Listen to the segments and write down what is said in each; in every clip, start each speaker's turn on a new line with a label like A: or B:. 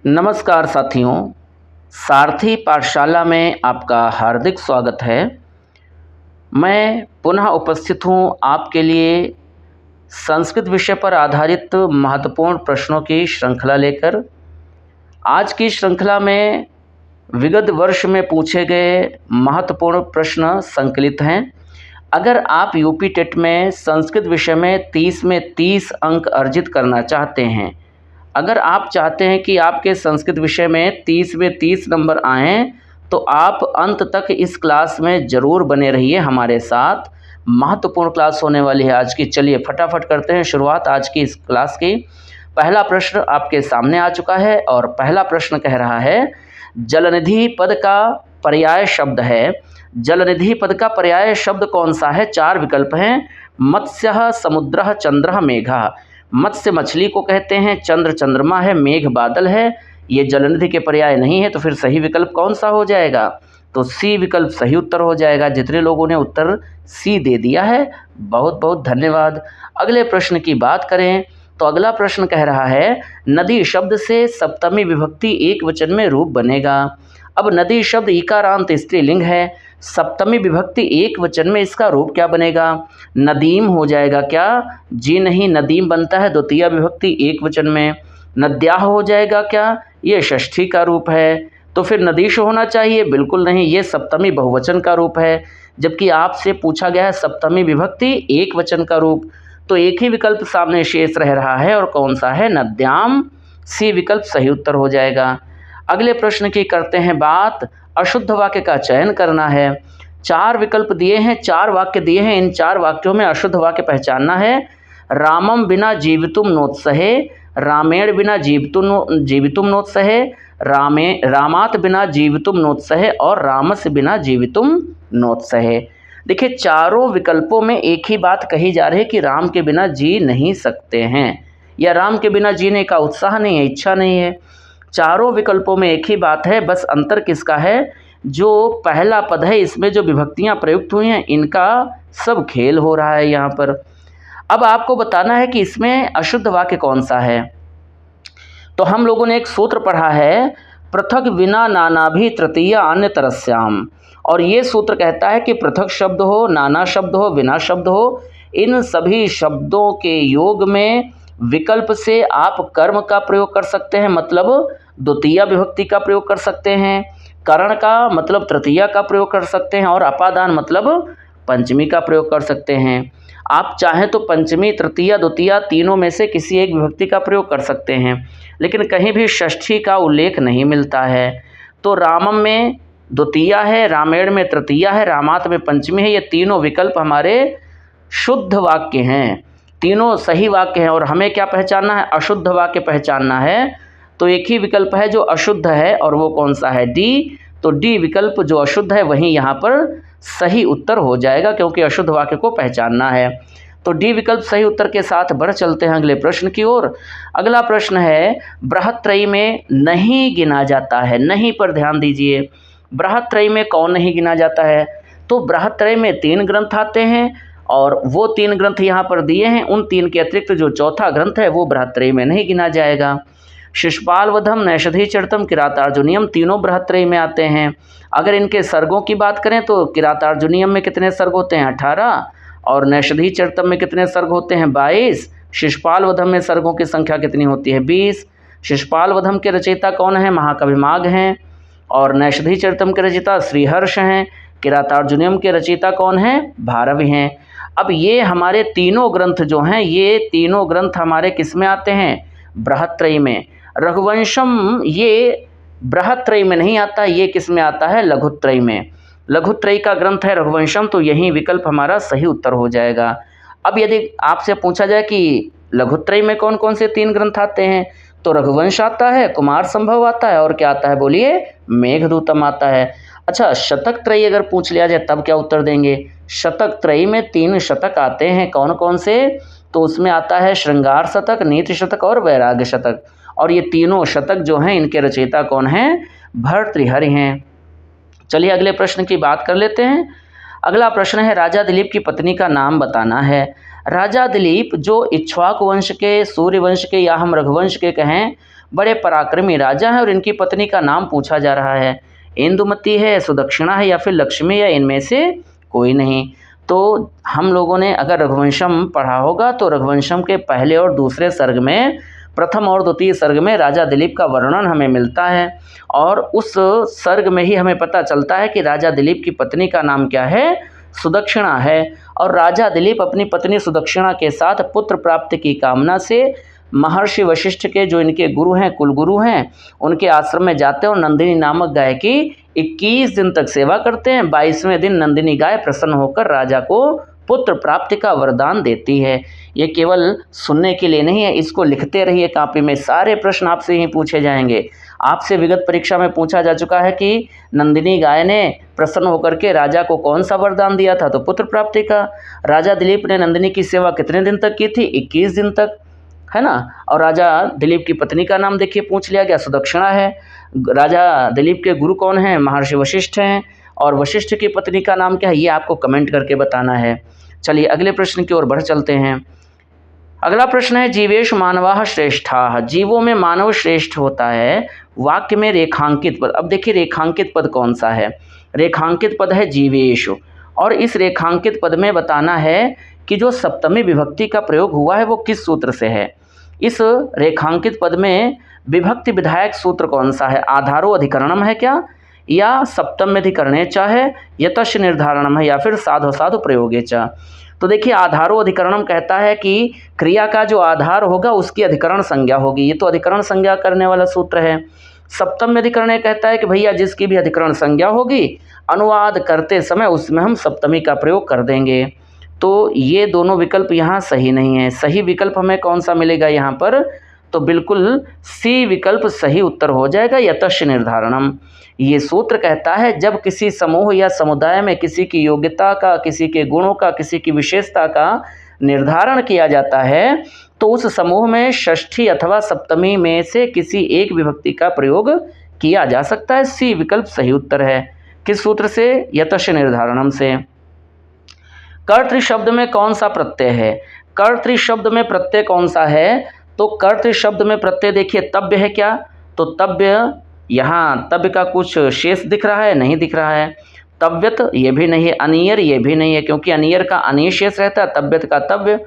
A: नमस्कार साथियों, सारथी पाठशाला में आपका हार्दिक स्वागत है। मैं पुनः उपस्थित हूँ आपके लिए संस्कृत विषय पर आधारित महत्वपूर्ण प्रश्नों की श्रृंखला लेकर। आज की श्रृंखला में विगत वर्ष में पूछे गए महत्वपूर्ण प्रश्न संकलित हैं। अगर आप यूपी टेट में संस्कृत विषय में 30 में 30 अंक अर्जित करना चाहते हैं, अगर आप चाहते हैं कि आपके संस्कृत विषय में 30 में 30 नंबर आएँ, तो आप अंत तक इस क्लास में ज़रूर बने रहिए हमारे साथ। महत्वपूर्ण क्लास होने वाली है आज की। चलिए फटाफट करते हैं शुरुआत आज की इस क्लास की। पहला प्रश्न आपके सामने आ चुका है और पहला प्रश्न कह रहा है, जलनिधि पद का पर्याय शब्द है। जलनिधि पद का पर्याय शब्द कौन सा है? 4 विकल्प हैं। मत्स्यः, समुद्रः, चंद्रः, मेघः। मत्स्य मछली को कहते हैं, चंद्र चंद्रमा है, मेघ बादल है। ये जलनिधि के पर्याय नहीं है, तो फिर सही विकल्प कौन सा हो जाएगा? तो सी विकल्प सही उत्तर हो जाएगा। जितने लोगों ने उत्तर सी दे दिया है, बहुत बहुत धन्यवाद। अगले प्रश्न की बात करें तो अगला प्रश्न कह रहा है, नदी शब्द से सप्तमी विभक्ति एक वचन में रूप बनेगा। अब नदी शब्द ईकारांत स्त्रीलिंग है, सप्तमी विभक्ति एक वचन में इसका रूप क्या बनेगा? नदीम हो जाएगा क्या? जी नहीं, नदीम बनता है द्वितीय विभक्ति एक वचन में। नद्याह हो जाएगा क्या? ये षष्ठी का रूप है। तो फिर नदीश होना चाहिए? बिल्कुल नहीं, ये सप्तमी बहुवचन का रूप है। जबकि आपसे पूछा गया है सप्तमी विभक्ति एक वचन का रूप, तो एक ही विकल्प सामने शेष रह रहा है, और कौन सा है? नद्याम। सी विकल्प सही उत्तर हो जाएगा। अगले प्रश्न की करते हैं बात। अशुद्ध वाक्य का चयन करना है। 4 विकल्प दिए हैं, 4 वाक्य दिए हैं। इन 4 वाक्यों में अशुद्ध वाक्य पहचानना है। रामम बिना जीवितुम नोत्सहे, रामेण बिना जीवितुम नोत्सहे, रामात बिना जीवितुम नोत्सहे और रामस बिना जीवितुम नोत्सहे। देखिए, चारों विकल्पों में एक ही बात कही जा रही है कि राम के बिना जी नहीं सकते हैं, या राम के बिना जीने का उत्साह नहीं है, इच्छा नहीं है। चारों विकल्पों में एक ही बात है, बस अंतर किसका है? जो पहला पद है, इसमें जो विभक्तियां प्रयुक्त हुई हैं, इनका सब खेल हो रहा है यहाँ पर। अब आपको बताना है कि इसमें अशुद्ध वाक्य कौन सा है। तो हम लोगों ने एक सूत्र पढ़ा है, पृथक विना नाना भी तृतीय अन्य तरस्याम। और ये सूत्र कहता है कि पृथक शब्द हो, नाना शब्द हो, विना शब्द हो, इन सभी शब्दों के योग में विकल्प से आप कर्म का प्रयोग कर सकते हैं, मतलब द्वितीय विभक्ति का प्रयोग कर सकते हैं। करण का मतलब तृतीया का प्रयोग कर सकते हैं, और अपादान मतलब पंचमी का प्रयोग कर सकते हैं। आप चाहें तो पंचमी, तृतीया, द्वितीया तीनों में से किसी एक विभक्ति का प्रयोग कर सकते हैं, लेकिन कहीं भी षष्ठी का उल्लेख नहीं मिलता है। तो रामम में द्वितीया है, रामेण में तृतीया है, रामात में पंचमी है। ये तीनों विकल्प हमारे शुद्ध वाक्य हैं, तीनों सही वाक्य हैं। और हमें क्या पहचानना है? अशुद्ध वाक्य पहचानना है। तो एक ही विकल्प है जो अशुद्ध है, और वो कौन सा है? डी। तो डी विकल्प जो अशुद्ध है वही यहाँ पर सही उत्तर हो जाएगा, क्योंकि अशुद्ध वाक्य को पहचानना है। तो डी विकल्प सही उत्तर के साथ बढ़ चलते हैं अगले प्रश्न की ओर। अगला प्रश्न है, बृहत्त्रयी में नहीं गिना जाता है। नहीं पर ध्यान दीजिए, बृहत्त्रयी में कौन नहीं गिना जाता है? तो बृहत्त्रयी में 3 ग्रंथ आते हैं, और वो 3 ग्रंथ यहाँ पर दिए हैं। उन 3 के अतिरिक्त जो चौथा ग्रंथ है वो बृहत्त्रयी में नहीं गिना जाएगा। शिशुपाल वधम, नैषधीचरितम, किरातार्जुनीयम तीनों बृहत्त्रयी में आते हैं। अगर इनके सर्गों की बात करें तो किरातार्जुनीयम में कितने सर्ग होते हैं? 18, और नैषधीचरितम में कितने सर्ग होते हैं? 22। शिशुपाल वधम में सर्गों की संख्या कितनी होती है? 20। शिशुपाल वधम के रचयिता कौन है? महाकवि माघ हैं। और नैषधीचरितम के रचयिता श्रीहर्ष हैं। किरातार्जुनीयम के रचयिता कौन हैं? भारवि हैं। अब ये हमारे तीनों ग्रंथ जो हैं, ये तीनों ग्रंथ हमारे किस में आते हैं? बृहत्त्रयी में। रघुवंशम ये बृहत्त्रयी में नहीं आता, ये किस में आता है? लघुत्रयी में। लघुत्रयी का ग्रंथ है रघुवंशम, तो यही विकल्प हमारा सही उत्तर हो जाएगा। अब यदि आपसे पूछा जाए कि लघुत्रयी में कौन कौन से 3 ग्रंथ आते हैं, तो रघुवंश आता है, कुमार संभव आता है, और क्या आता है बोलिए? मेघदूतम आता है। अच्छा, शतक त्रयी अगर पूछ लिया जाए तब क्या उत्तर देंगे? शतक त्रयी में 3 शतक आते हैं, कौन कौन से? तो उसमें आता है श्रृंगार शतक, नीति शतक और वैराग्य शतक। और ये तीनों शतक जो हैं, इनके रचयिता कौन हैं? भर्तृहरि हैं। चलिए अगले प्रश्न की बात कर लेते हैं। अगला प्रश्न है, राजा दिलीप की पत्नी का नाम बताना है। राजा दिलीप जो इक्ष्वाकु वंश के, सूर्यवंश के, या हम रघुवंश के कहें, बड़े पराक्रमी राजा हैं और इनकी पत्नी का नाम पूछा जा रहा है। इंदुमती है, सुदक्षिणा है या फिर लक्ष्मी, या इनमें से कोई नहीं। तो हम लोगों ने अगर रघुवंशम पढ़ा होगा तो रघुवंशम के पहले और दूसरे सर्ग में, प्रथम और द्वितीय सर्ग में राजा दिलीप का वर्णन हमें मिलता है और उस सर्ग में ही हमें पता चलता है कि राजा दिलीप की पत्नी का नाम क्या है, सुदक्षिणा है। और राजा दिलीप अपनी पत्नी सुदक्षिणा के साथ पुत्र प्राप्ति की कामना से महर्षि वशिष्ठ के, जो इनके गुरु हैं, कुलगुरु हैं, उनके आश्रम में जाते हैं और नंदिनी नामक गाय की 21 दिन तक सेवा करते हैं। 22वें दिन नंदिनी गाय प्रसन्न होकर राजा को पुत्र प्राप्ति का वरदान देती है। ये केवल सुनने के लिए नहीं है, इसको लिखते रहिए कॉपी में, सारे प्रश्न आपसे ही पूछे जाएंगे। आपसे विगत परीक्षा में पूछा जा चुका है कि नंदिनी गाय ने प्रसन्न होकर के राजा को कौन सा वरदान दिया था, तो पुत्र प्राप्ति का। राजा दिलीप ने नंदिनी की सेवा कितने दिन तक की थी, 21 दिन तक, है ना। और राजा दिलीप की पत्नी का नाम देखिए पूछ लिया गया, सुदक्षिणा है। राजा दिलीप के गुरु कौन हैं, महर्षि वशिष्ठ हैं। और वशिष्ठ की पत्नी का नाम क्या है, ये आपको कमेंट करके बताना है। चलिए अगले प्रश्न की ओर बढ़ चलते हैं। अगला प्रश्न है, जीवेश मानवाः श्रेष्ठाः, जीवों में मानव श्रेष्ठ होता है। वाक्य में रेखांकित पद, अब देखिए रेखांकित पद कौन सा है, रेखांकित पद है जीवेश। और इस रेखांकित पद में बताना है कि जो सप्तमी विभक्ति का प्रयोग हुआ है वो किस सूत्र से है। इस रेखांकित पद में विभक्ति विधायक सूत्र कौन सा है, आधारो अधिकरणम है क्या, या सप्तम्यधिकरणे च है, यतश निर्धारणम है, या फिर साधु साधु प्रयोगे च। तो देखिए आधारो अधिकरणम कहता है कि क्रिया का जो आधार होगा उसकी अधिकरण संज्ञा होगी, ये तो अधिकरण संज्ञा करने वाला सूत्र है। सप्तम्यधिकरणे कहता है कि भैया जिसकी भी अधिकरण संज्ञा होगी अनुवाद करते समय उसमें हम सप्तमी का प्रयोग कर देंगे। तो ये दोनों विकल्प यहाँ सही नहीं है। सही विकल्प हमें कौन सा मिलेगा यहाँ पर, तो बिल्कुल सी विकल्प सही उत्तर हो जाएगा, यतश निर्धारणम। ये सूत्र कहता है जब किसी समूह या समुदाय में किसी की योग्यता का, किसी के गुणों का, किसी की विशेषता का निर्धारण किया जाता है तो उस समूह में षष्ठी अथवा सप्तमी में से किसी एक विभक्ति का प्रयोग किया जा सकता है। सी विकल्प सही उत्तर है। किस सूत्र से, यतश निर्धारणम से। कर्तृ शब्द में कौन सा प्रत्यय है, कर्तृ शब्द में प्रत्यय कौन सा है, तो कर्तृ शब्द में प्रत्यय देखिए तव्य है क्या, तो तव्य, यहाँ तव्य का कुछ शेष दिख रहा है, नहीं दिख रहा है। तव्यत ये भी नहीं है, अनियर ये भी नहीं है, क्योंकि अनियर का अनिय शेष रहता है, तव्यत का तव्य।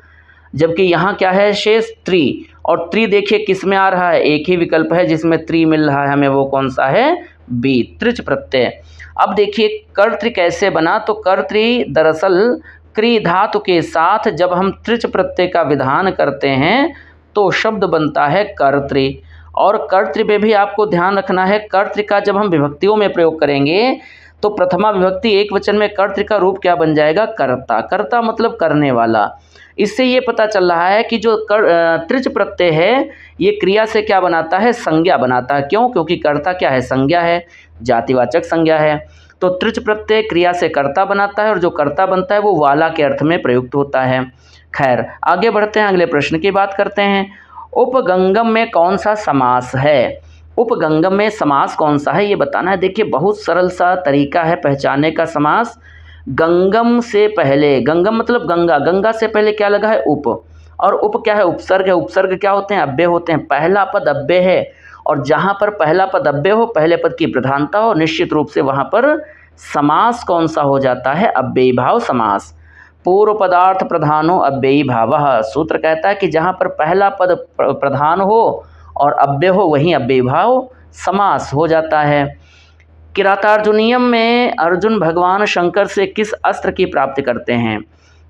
A: जबकि यहाँ क्या है शेष, त्रि। और त्रि देखिए किस में आ रहा है, एक ही विकल्प है जिसमें त्रि मिल रहा है हमें, वो कौन सा है, बी, त्रिच प्रत्यय। अब देखिए कर्तृ कैसे बना, तो कर्तृ दरअसल क्री धातु के साथ जब हम त्रिच प्रत्यय का विधान करते हैं तो शब्द बनता है कर्तृ। और कर्तृ में भी आपको ध्यान रखना है, कर्तृ का जब हम विभक्तियों में प्रयोग करेंगे तो प्रथमा विभक्ति एक वचन में कर्तृ का रूप क्या बन जाएगा, कर्ता। कर्ता मतलब करने वाला। इससे ये पता चल रहा है कि जो त्रिच प्रत्यय है ये क्रिया से क्या बनाता है, संज्ञा बनाता है। क्यों, क्योंकि कर्ता क्या है, संज्ञा है, जातिवाचक संज्ञा है। तो त्रिच प्रत्यय क्रिया से कर्ता बनाता है और जो कर्ता बनता है वो वाला के अर्थ में प्रयुक्त होता है। खैर आगे बढ़ते हैं, अगले प्रश्न की बात करते हैं। उपगंगम में कौन सा समास है, उपगंगम में समास कौन सा है ये बताना है। देखिए बहुत सरल सा तरीका है पहचानने का समास। गंगम से पहले, गंगम मतलब गंगा, गंगा से पहले क्या लगा है, उप। और उप क्या है, उपसर्ग है। उपसर्ग क्या होते हैं, अव्यय होते हैं। पहला पद अव्यय है और जहाँ पर पहला पद अव्यय हो, पहले पद की प्रधानता हो, निश्चित रूप से वहाँ पर समास कौन सा हो जाता है, अव्ययी भाव समास। पूर्व पदार्थ प्रधानो अव्ययी भावः, सूत्र कहता है कि जहाँ पर पहला पद प्रधान हो और अव्यय हो वहीं अव्ययी भाव समास हो जाता है। किरातार्जुनीयम में अर्जुन भगवान शंकर से किस अस्त्र की प्राप्ति करते हैं।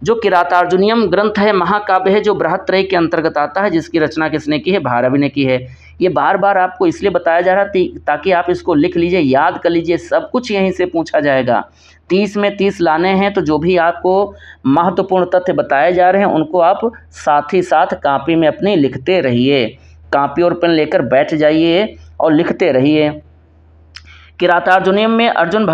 A: जो किरातार्जुनीयम ग्रंथ है, महाकाव्य है, जो बृहत्त्रयी के अंतर्गत आता है, जिसकी रचना किसने की है, भारवी ने की है। ये बार बार आपको इसलिए बताया जा रहा है ताकि आप इसको लिख लीजिए, याद कर लीजिए, सब कुछ यहीं से पूछा जाएगा। 30 में 30 लाने हैं तो जो भी आपको महत्वपूर्ण तथ्य बताए जा रहे हैं उनको आप साथ ही साथ कॉपी में अपनी लिखते रहिए। कॉपी और पेन लेकर बैठ जाइए और लिखते रहिए। किरातार्जुनीयम में अर्जुन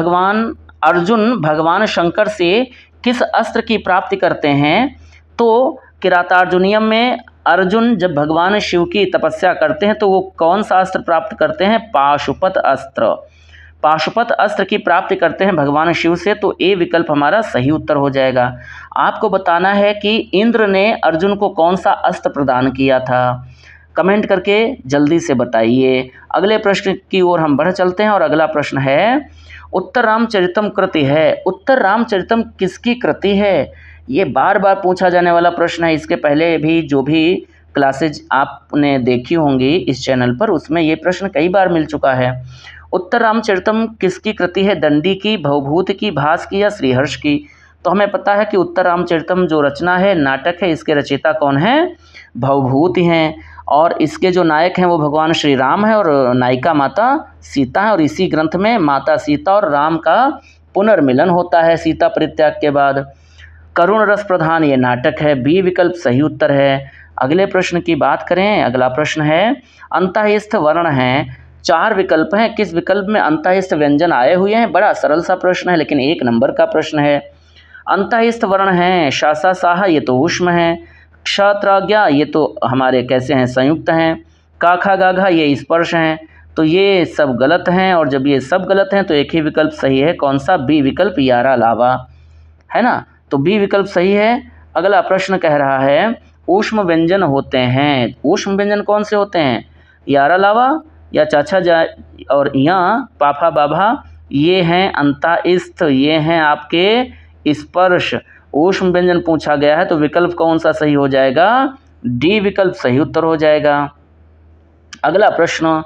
A: भगवान शंकर से किस अस्त्र की प्राप्ति करते हैं, तो किरातार्जुनीयम में अर्जुन जब भगवान शिव की तपस्या करते हैं तो वो कौन सा अस्त्र प्राप्त करते हैं, पाशुपत अस्त्र। पाशुपत अस्त्र की प्राप्ति करते हैं भगवान शिव से, तो ए विकल्प हमारा सही उत्तर हो जाएगा। आपको बताना है कि इंद्र ने अर्जुन को कौन सा अस्त्र प्रदान किया था। कमेंट करके जल्दी से बताइए। अगले प्रश्न की ओर हम बढ़ चलते हैं और अगला प्रश्न है, उत्तर रामचरितम कृति है, उत्तर रामचरितम किसकी कृति है? ये बार बार पूछा जाने वाला प्रश्न है। इसके पहले भी जो भी क्लासेज आपने देखी होंगी इस चैनल पर, उसमें ये प्रश्न कई बार मिल चुका है। उत्तर रामचरितम किसकी कृति है? दंडी की, भवभूति की, भास की या श्रीहर्ष की? तो हमें पता है कि उत्तर रामचरितम जो रचना है, नाटक है, इसके रचयिता कौन है? भवभूति हैं। और इसके जो नायक हैं वो भगवान श्री राम है और नायिका माता सीता है। और इसी ग्रंथ में माता सीता और राम का पुनर्मिलन होता है सीता परित्याग के बाद। करुण रस प्रधान ये नाटक है। बी विकल्प सही उत्तर है। अगले प्रश्न की बात करें, अगला प्रश्न है, अंतःस्थ वर्ण हैं, 4 विकल्प हैं, किस विकल्प में अंतःस्थ व्यंजन आए हुए हैं? बड़ा सरल सा प्रश्न है लेकिन 1 नंबर का प्रश्न है। अंतःस्थ वर्ण हैं, शासा साहा ये तो ऊष्म है, क्षत्राज्ञा ये तो हमारे कैसे हैं? संयुक्त हैं, काखा गाघा ये स्पर्श हैं। तो ये सब गलत हैं और जब ये सब गलत हैं तो एक ही विकल्प सही है। कौन सा? बी विकल्प, यारा लावा, है ना? तो बी विकल्प सही है। अगला प्रश्न कह रहा है, ऊष्म व्यंजन होते हैं, ऊष्म व्यंजन कौन से होते हैं? यारा लावा या चाचा जा और या पाफा बाभा, ये हैं अंतःस्थ, ये हैं आपके स्पर्श। ऊष्म व्यंजन पूछा गया है तो विकल्प कौन सा सही हो जाएगा? डी विकल्प सही उत्तर हो जाएगा। अगला प्रश्न,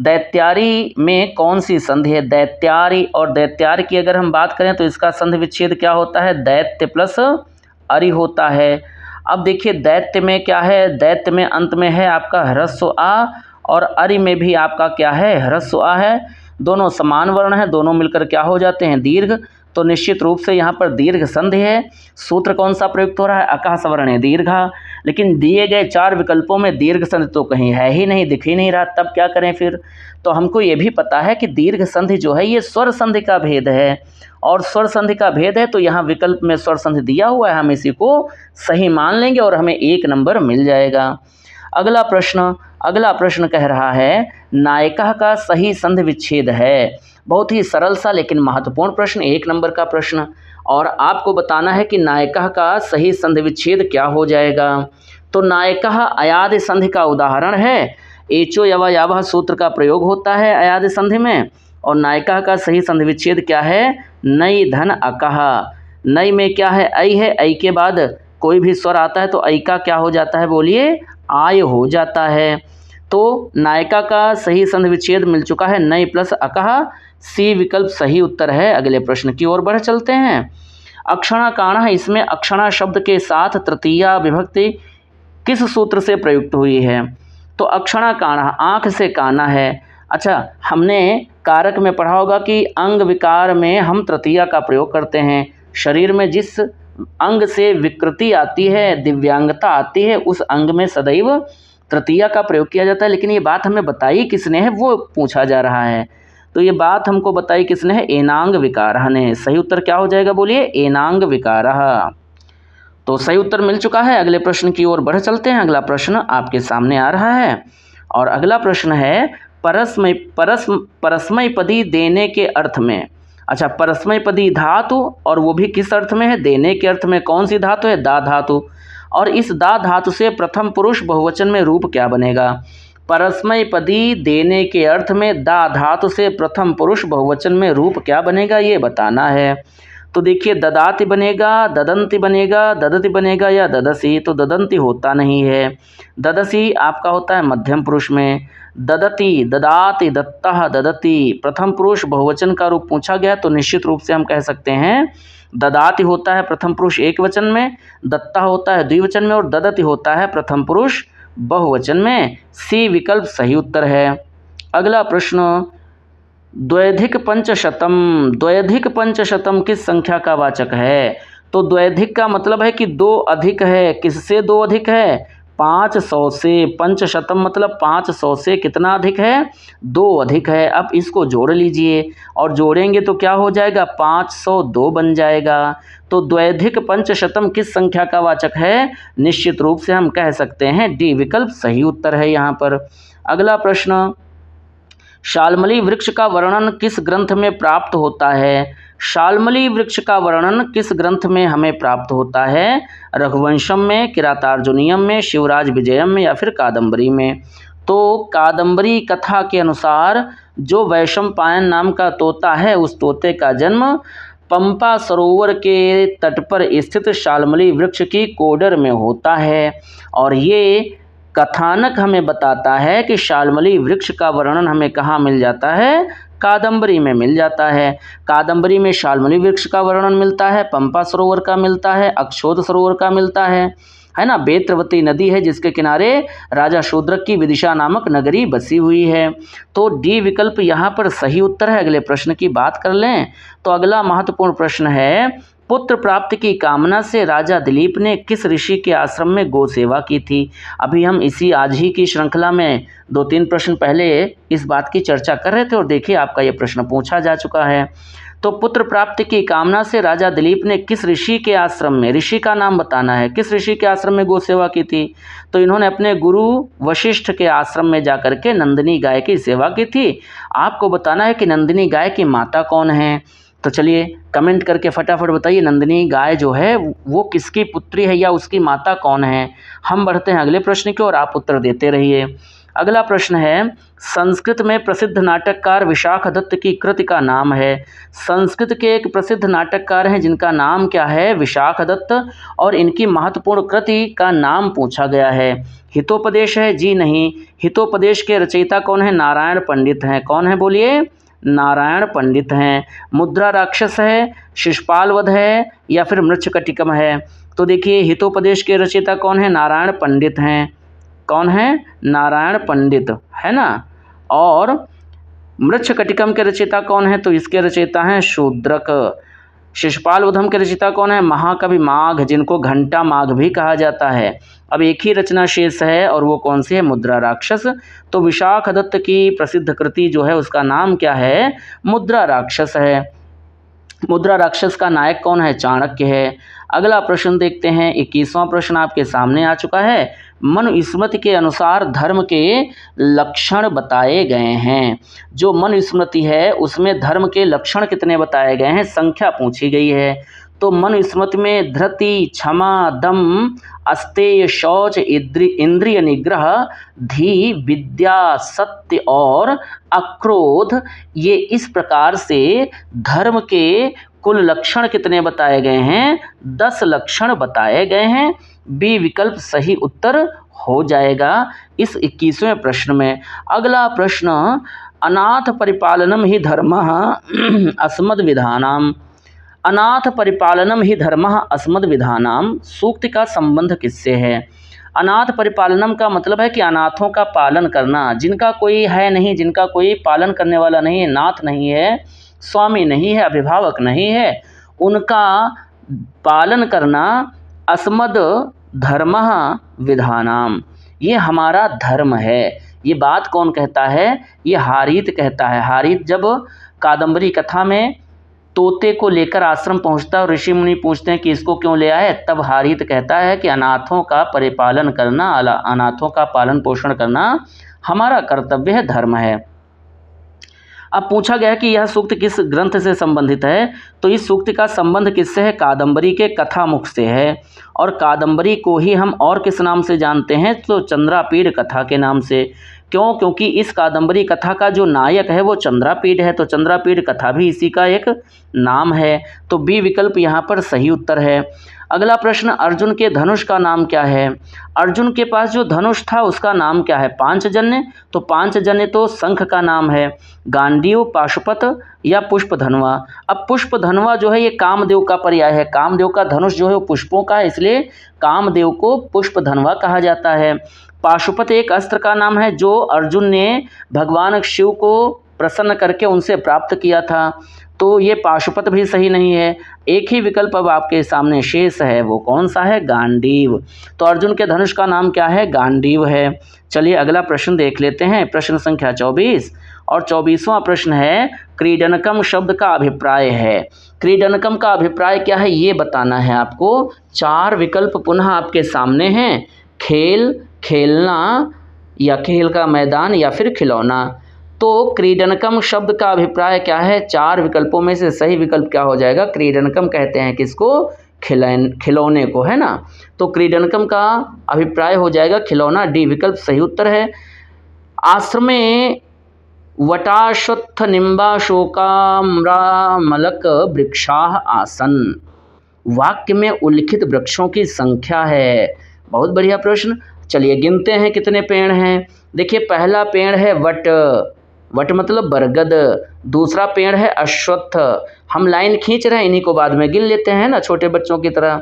A: दैत्यारी में कौन सी संधि है? दैत्यारी और दैत्यारी की अगर हम बात करें तो इसका संधि विच्छेद क्या होता है? दैत्य प्लस अरि होता है। अब देखिए दैत्य में क्या है? दैत्य में अंत में है आपका ह्रस्व आ और अरि में भी आपका क्या है? ह्रस्व आ है। दोनों समान वर्ण हैं, दोनों मिलकर क्या हो जाते हैं? दीर्घ। तो निश्चित रूप से यहाँ पर दीर्घ संधि है। सूत्र कौन सा प्रयुक्त हो रहा है? अकः सवर्णे दीर्घा। लेकिन दिए गए 4 विकल्पों में दीर्घ संधि तो कहीं है ही नहीं, दिख ही नहीं रहा, तब क्या करें फिर? तो हमको ये भी पता है कि दीर्घ संधि जो है ये स्वर संधि का भेद है और स्वर संधि का भेद है तो यहाँ विकल्प में स्वर संधि दिया हुआ है, हम इसी को सही मान लेंगे और हमें 1 नंबर मिल जाएगा। अगला प्रश्न कह रहा है, नायिका का सही संधि विच्छेद है। बहुत ही सरल सा लेकिन महत्वपूर्ण प्रश्न, 1 नंबर का प्रश्न। और आपको बताना है कि नायिका का सही संधि विच्छेद क्या हो जाएगा। तो नायिका अयादि संधि का उदाहरण है। एचो यवा यावह सूत्र का प्रयोग होता है अयादि संधि में। और नायिका का सही संधि विच्छेद क्या है? नई धन अकह। नई में क्या है? ऐ है, ऐ के बाद कोई भी स्वर आता है तो ऐ का क्या हो जाता है? बोलिए, आय हो जाता है। तो नायिका का सही संधि विच्छेद मिल चुका है, नई प्लस अकह। सी विकल्प सही उत्तर है। अगले प्रश्न की ओर बढ़ चलते हैं। अक्षणा काणः, इसमें अक्षणा शब्द के साथ तृतीया विभक्ति किस सूत्र से प्रयुक्त हुई है? तो अक्षणा काणः आँख से काना है। अच्छा, हमने कारक में पढ़ा होगा कि अंग विकार में हम तृतीया का प्रयोग करते हैं। शरीर में जिस अंग से विकृति आती है, दिव्यांगता आती है, उस अंग में सदैव तृतीया का प्रयोग किया जाता है। लेकिन ये बात हमें बताई किसने है वो पूछा जा रहा है। तो ये बात हमको बताई किसने है? एनांग विकारः ने। सही उत्तर क्या हो जाएगा? बोलिए, एनांग विकारः। तो सही उत्तर मिल चुका है। अगले प्रश्न की ओर बढ़ चलते हैं। अगला प्रश्न आपके सामने आ रहा है और अगला प्रश्न है, परस्मैपदी देने के अर्थ में। अच्छा, परस्मैपदी धातु और वो भी किस अर्थ में है? देने के अर्थ में। कौन सी धातु है? दा धातु। और इस दा धातु से प्रथम पुरुष बहुवचन में रूप क्या बनेगा? परस्मैपदी देने के अर्थ में दा धातु से प्रथम पुरुष बहुवचन में रूप क्या बनेगा, ये बताना है। तो देखिए, ददाति बनेगा, ददंती बनेगा, ददति बनेगा या ददसी। तो ददंती होता नहीं है। ददसी आपका होता है मध्यम पुरुष में। ददति, ददाति, दत्तः, ददति प्रथम पुरुष बहुवचन का रूप पूछा गया तो निश्चित रूप से हम कह सकते हैं ददाति होता है प्रथम पुरुष एक वचन में, दत्ता होता है द्विवचन में और ददति होता है प्रथम पुरुष बहुवचन में। सी विकल्प सही उत्तर है। अगला प्रश्न, द्वैधिक पंचशतम। द्वैधिक पंचशतम किस संख्या का वाचक है? तो द्वैधिक का मतलब है कि 2 अधिक है। किससे 2 अधिक है? 500 से। पंचशतम मतलब 500 से कितना अधिक है? 2 अधिक है। अब इसको जोड़ लीजिए और जोड़ेंगे तो क्या हो जाएगा? 502 बन जाएगा। तो द्वैधिक पंचशतम किस संख्या का वाचक है? निश्चित रूप से हम कह सकते हैं डी विकल्प सही उत्तर है यहाँ पर। अगला प्रश्न, शाल्मली वृक्ष का वर्णन किस ग्रंथ में प्राप्त होता है? शाल्मली वृक्ष का वर्णन किस ग्रंथ में हमें प्राप्त होता है? रघुवंशम में, किरातार्जुनीयम में, शिवराज विजयम में या फिर कादम्बरी में? तो कादम्बरी कथा के अनुसार जो वैशंपायन नाम का तोता है, उस तोते का जन्म पंपा सरोवर के तट पर स्थित शाल्मली वृक्ष की कोडर में होता है। और ये कथानक हमें बताता है कि शाल्मली वृक्ष का वर्णन हमें कहाँ मिल जाता है? कादम्बरी में मिल जाता है। कादम्बरी में शाल्मली वृक्ष का वर्णन मिलता है, पंपा सरोवर का मिलता है, अक्षोद सरोवर का मिलता है ना। बेत्रवती नदी है जिसके किनारे राजा शूद्रक की विदिशा नामक नगरी बसी हुई है। तो डी विकल्प यहाँ पर सही उत्तर है। अगले प्रश्न की बात कर लें तो अगला महत्वपूर्ण प्रश्न है, पुत्र प्राप्ति की कामना से राजा दिलीप ने किस ऋषि के आश्रम में गौ सेवा की थी? अभी हम इसी आज ही की श्रृंखला में 2-3 प्रश्न पहले इस बात की चर्चा कर रहे थे और देखिए आपका ये प्रश्न पूछा जा चुका है। तो पुत्र प्राप्ति की कामना से राजा दिलीप ने किस ऋषि के आश्रम में, ऋषि का नाम बताना है, किस ऋषि के आश्रम में गौ सेवा की थी? तो इन्होंने अपने गुरु वशिष्ठ के आश्रम में जाकर के नंदिनी गाय की सेवा की थी। आपको बताना है कि नंदिनी गाय की माता कौन है। तो चलिए कमेंट करके फटाफट बताइए, नंदिनी गाय जो है वो किसकी पुत्री है या उसकी माता कौन है? हम बढ़ते हैं अगले प्रश्न की ओर, आप उत्तर देते रहिए। अगला प्रश्न है, संस्कृत में प्रसिद्ध नाटककार विशाखदत्त की कृति का नाम है। संस्कृत के एक प्रसिद्ध नाटककार हैं जिनका नाम क्या है? विशाखदत्त। और इनकी महत्वपूर्ण कृति का नाम पूछा गया है। हितोपदेश है? जी नहीं। हितोपदेश के रचयिता कौन है? नारायण पंडित हैं। कौन है बोलिए? नारायण पंडित हैं। मुद्रा राक्षस है, शिशुपाल वध है या फिर मृच्छकटिकम है? तो देखिए हितोपदेश के रचयिता कौन है? नारायण पंडित हैं। कौन है? नारायण पंडित, है ना। और मृच्छकटिकम के रचयिता कौन है? तो इसके रचयिता हैं शूद्रक। शिशुपाल वधम के रचयिता कौन है? महाकवि माघ, जिनको घंटा माघ भी कहा जाता है। अब एक ही रचना शेष है और वो कौन सी है? मुद्रा राक्षस। तो विशाखदत्त की प्रसिद्ध कृति जो है उसका नाम क्या है? मुद्रा राक्षस है। मुद्रा राक्षस का नायक कौन है? चाणक्य है। अगला प्रश्न देखते हैं, 21वां प्रश्न आपके सामने आ चुका है। मनुस्मृति के अनुसार धर्म के लक्षण बताए गए हैं। जो मनुस्मृति है उसमें धर्म के लक्षण कितने बताए गए हैं? संख्या पूछी गई है। तो मनुस्मृति में धृति, क्षमा, दम, अस्तेय, शौच, इंद्रिय निग्रह, धी, विद्या, सत्य और अक्रोध, ये इस प्रकार से धर्म के कुल लक्षण कितने बताए गए हैं? 10 लक्षण बताए गए हैं। बी विकल्प सही उत्तर हो जाएगा इस 21वें प्रश्न में। अगला प्रश्न, अनाथ परिपालनम ही धर्मः अस्मद् विधानाम। अनाथ परिपालनम ही धर्मः अस्मद् विधानाम सूक्त का संबंध किससे है? अनाथ परिपालनम का मतलब है कि अनाथों का पालन करना, जिनका कोई है नहीं, जिनका कोई पालन करने वाला नहीं है, नाथ नहीं है, स्वामी नहीं है, अभिभावक नहीं है, उनका पालन करना अस्मद् धर्मः विधानाम, ये हमारा धर्म है। ये बात कौन कहता है? ये हारीत कहता है। हारीत जब कादम्बरी कथा में तोते को लेकर आश्रम पहुंचता है और ऋषि मुनि पूछते हैं कि इसको क्यों ले आए, तब हारीत कहता है कि अनाथों का परिपालन करना, अनाथों का पालन पोषण करना हमारा कर्तव्य है, धर्म है। अब पूछा गया कि यह सूक्त किस ग्रंथ से संबंधित है? तो इस सूक्त का संबंध किससे है? कादम्बरी के कथामुख से है। और कादम्बरी को ही हम और किस नाम से जानते हैं? तो चंद्रापीड़ कथा के नाम से। क्यों? क्योंकि इस कादम्बरी कथा का जो नायक है वो चंद्रापीड़ है, तो चंद्रापीड़ कथा भी इसी का एक नाम है। तो बी विकल्प यहाँ पर सही उत्तर है। अगला प्रश्न, अर्जुन के धनुष का नाम क्या है? अर्जुन के पास जो धनुष था उसका नाम क्या है? पांचजन्य। तो पांचजन्य तो शंख का नाम है। गांडीव, पाशुपत या पुष्पधनवा। अब पुष्पधनवा जो है ये कामदेव का पर्याय है। कामदेव का धनुष जो है वो पुष्पों का है, इसलिए कामदेव को पुष्पधनवा कहा जाता है। पाशुपत एक अस्त्र का नाम है जो अर्जुन ने भगवान शिव को प्रसन्न करके उनसे प्राप्त किया था, तो ये पाशुपत भी सही नहीं है। एक ही विकल्प अब आपके सामने शेष है, वो कौन सा है? गांडीव। तो अर्जुन के धनुष का नाम क्या है? गांडीव है। चलिए अगला प्रश्न देख लेते हैं, प्रश्न संख्या 24। और 24वां प्रश्न है, क्रीडनकम शब्द का अभिप्राय है। क्रीडनकम का अभिप्राय क्या है ये बताना है आपको। 4 विकल्प पुनः आपके सामने हैं, खेल, खेलना या खेल का मैदान या फिर खिलौना। तो क्रीडनकम शब्द का अभिप्राय क्या है? 4 विकल्पों में से सही विकल्प क्या हो जाएगा? क्रीडनकम कहते हैं किसको? खिलौने को, है ना। तो क्रीडनकम का अभिप्राय हो जाएगा खिलौना, डी विकल्प सही उत्तर है। आश्रमे वटाश्वत्थ निम्बाशोकाम्रामलक वृक्षाः आसन। वाक्य में उल्लिखित वृक्षों की संख्या है। बहुत बढ़िया प्रश्न। चलिए गिनते हैं कितने पेड़ हैं। देखिए पहला पेड़ है वट, वट मतलब बरगद। दूसरा पेड़ है अश्वत्थ। हम लाइन खींच रहे हैं, इन्हीं को बाद में गिन लेते हैं ना, छोटे बच्चों की तरह।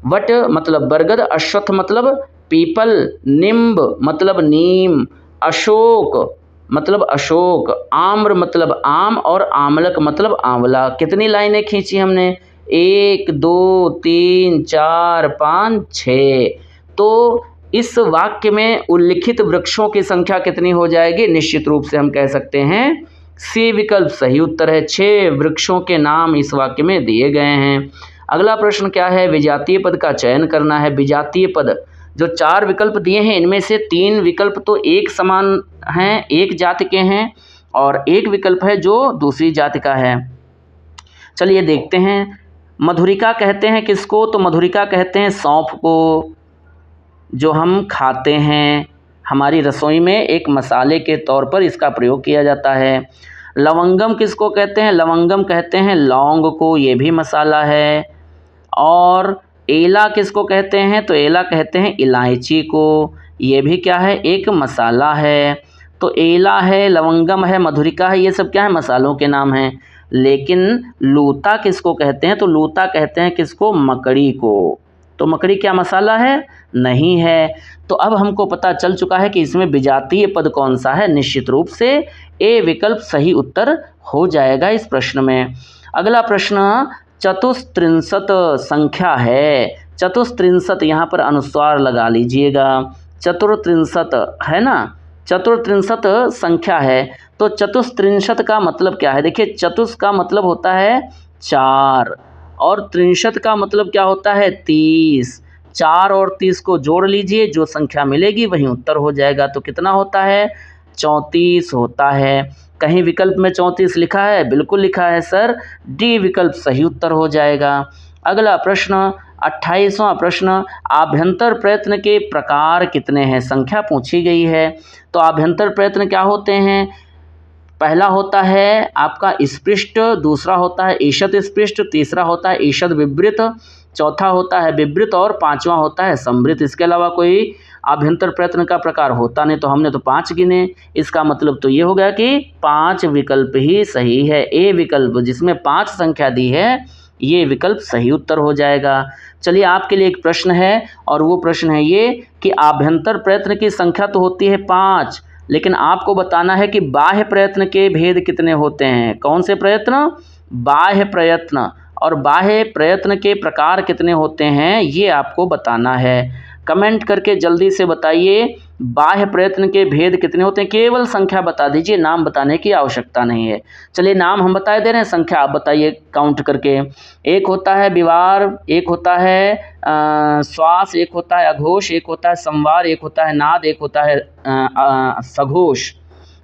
A: वट मतलब बरगद, अश्वत्थ मतलब पीपल, निम्ब मतलब नीम, अशोक मतलब अशोक, आम्र मतलब आम और आमलक मतलब आंवला। कितनी लाइनें खींची हमने? 1 2 3 4 5 6। तो इस वाक्य में उल्लिखित वृक्षों की संख्या कितनी हो जाएगी? निश्चित रूप से हम कह सकते हैं सी विकल्प सही उत्तर है। 6 वृक्षों के नाम इस वाक्य में दिए गए हैं। अगला प्रश्न क्या है? विजातीय पद का चयन करना है। विजातीय पद जो 4 विकल्प दिए हैं इनमें से 3 विकल्प तो एक समान हैं, एक जाति के हैं, और एक विकल्प है जो दूसरी जाति का है। चलिए देखते हैं। मधुरिका कहते हैं किसको? तो मधुरिका कहते हैं सौंफ को, जो हम खाते हैं। हमारी रसोई में एक मसाले के तौर पर इसका प्रयोग किया जाता है। लवंगम किसको कहते हैं? लवंगम कहते हैं लौंग को, ये भी मसाला है। और एला किसको कहते हैं? तो एला कहते हैं इलायची को, ये भी क्या है? एक मसाला है। तो एला है, लवंगम है, मधुरिका है, ये सब क्या है? मसालों के नाम हैं। लेकिन लूता किसको कहते हैं? तो लूता कहते हैं किसको? मकड़ी को। तो मकड़ी क्या मसाला है? नहीं है। तो अब हमको पता चल चुका है कि इसमें विजातीय पद कौन सा है। निश्चित रूप से ए विकल्प सही उत्तर हो जाएगा इस प्रश्न में। अगला प्रश्न चतुस्त्रिंशत संख्या है। चतुस्त्रिंशत यहाँ पर अनुस्वार लगा लीजिएगा। चतुर्त्रिंशत है ना, चतुर्त्रिंशत संख्या है। तो चतुस्त्रिंशत का मतलब क्या है? देखिए चतुष का मतलब होता है 4 और त्रिंशत का मतलब क्या होता है? 30। 4 और 30 को जोड़ लीजिए, जो संख्या मिलेगी वही उत्तर हो जाएगा। तो कितना होता है? 34 होता है। कहीं विकल्प में 34 लिखा है? बिल्कुल लिखा है सर, डी विकल्प सही उत्तर हो जाएगा। अगला प्रश्न 28वां प्रश्न, आभ्यंतर प्रयत्न के प्रकार कितने हैं? संख्या पूछी गई है। तो आभ्यंतर प्रयत्न क्या होते हैं? पहला होता है आपका स्पृष्ट, दूसरा होता है ईषद स्पृष्ट, तीसरा होता है ईषद विवृत, चौथा होता है विवृत और पांचवा होता है संवृत। इसके अलावा कोई आभ्यंतर प्रयत्न का प्रकार होता नहीं। तो हमने तो 5 गिने। इसका मतलब तो ये हो गया कि 5 विकल्प ही सही है। ए विकल्प जिसमें 5 संख्या दी है ये विकल्प सही उत्तर हो जाएगा। चलिए आपके लिए एक प्रश्न है और वो प्रश्न है ये कि आभ्यंतर प्रयत्न की संख्या तो होती है 5, लेकिन आपको बताना है कि बाह्य प्रयत्न के भेद कितने होते हैं। कौन से प्रयत्न? बाह्य प्रयत्न। और बाह्य प्रयत्न के प्रकार कितने होते हैं ये आपको बताना है। कमेंट करके जल्दी से बताइए बाह्य प्रयत्न के भेद कितने होते हैं। केवल संख्या बता दीजिए, नाम बताने की आवश्यकता नहीं है। चलिए नाम हम बता दे रहे हैं, संख्या आप बताइए काउंट करके। एक होता है विवार, एक होता है श्वास, एक होता है अघोष, एक होता है संवार, एक होता है नाद, एक होता है सघोष।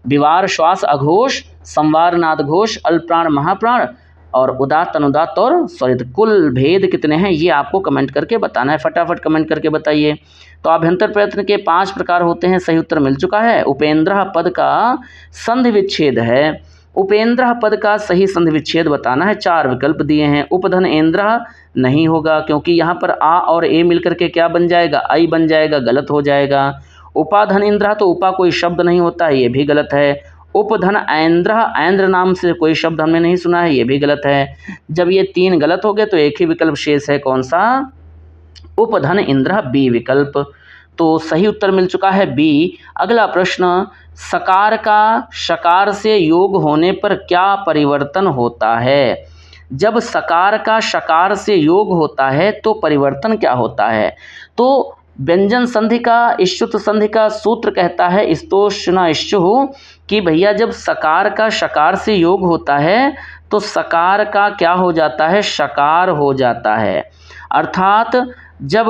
A: विवार, श्वास, अघोष, संवार, नाद, घोष, अल्पप्राण, महाप्राण और उदात्त, अनुदात्त और स्वरित। कुल भेद कितने हैं ये आपको कमेंट करके बताना है। फटाफट कमेंट करके बताइए। तो आभ्यंतर प्रयत्न के 5 प्रकार होते हैं। सही उत्तर मिल चुका है। उपेंद्र पद का संधि विच्छेद है। उपेंद्र पद का सही संधि विच्छेद बताना है। 4 विकल्प दिए हैं। उपधन एंद्र नहीं होगा क्योंकि यहाँ पर आ और ए मिलकर के क्या बन जाएगा? आई बन जाएगा, गलत हो जाएगा। उपाधन इंद्र, तो उपा कोई शब्द नहीं होता है, ये भी गलत है। उपधन ऐंद्र, ऐंद्र नाम से कोई शब्द हमने नहीं सुना है, ये भी गलत है। जब ये 3 गलत हो गए तो एक ही विकल्प शेष है, कौन सा? उपधन इंद्र, बी विकल्प। तो सही उत्तर मिल चुका है बी। अगला प्रश्न, सकार का शकार से योग होने पर क्या परिवर्तन होता है? जब सकार का शकार से योग होता है तो परिवर्तन क्या होता है? तो व्यंजन संधि का, इश्चुत संधि का सूत्र कहता है स्तोष्ण इश्चु कि भैया जब सकार का शकार से योग होता है तो सकार का क्या हो जाता है? शकार हो जाता है। अर्थात जब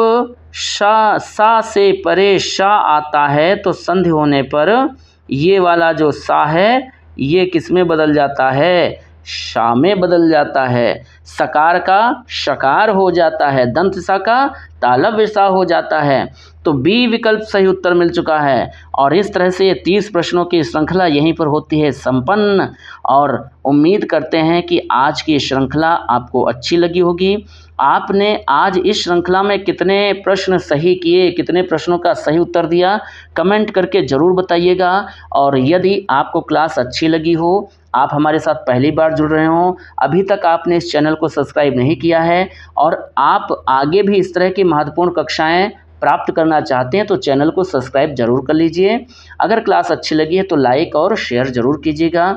A: सा से परे शा आता है तो संधि होने पर ये वाला जो सा है ये किस में बदल जाता है? शा में बदल जाता है। सकार का शकार हो जाता है, दंत सा का तालव्य सा हो जाता है। तो बी विकल्प सही उत्तर मिल चुका है। और इस तरह से ये 30 प्रश्नों की श्रृंखला यहीं पर होती है संपन्न। और उम्मीद करते हैं कि आज की श्रृंखला आपको अच्छी लगी होगी। आपने आज इस श्रृंखला में कितने प्रश्न सही किए, कितने प्रश्नों का सही उत्तर दिया, कमेंट करके ज़रूर बताइएगा। और यदि आपको क्लास अच्छी लगी हो, आप हमारे साथ पहली बार जुड़ रहे हों, अभी तक आपने इस चैनल को सब्सक्राइब नहीं किया है और आप आगे भी इस तरह की महत्वपूर्ण कक्षाएं प्राप्त करना चाहते हैं तो चैनल को सब्सक्राइब ज़रूर कर लीजिए। अगर क्लास अच्छी लगी है तो लाइक और शेयर ज़रूर कीजिएगा।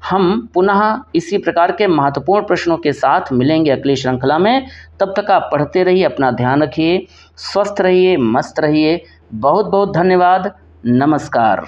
A: हम पुनः इसी प्रकार के महत्वपूर्ण प्रश्नों के साथ मिलेंगे अगली श्रृंखला में। तब तक आप पढ़ते रहिए, अपना ध्यान रखिए, स्वस्थ रहिए, मस्त रहिए। बहुत बहुत धन्यवाद। नमस्कार।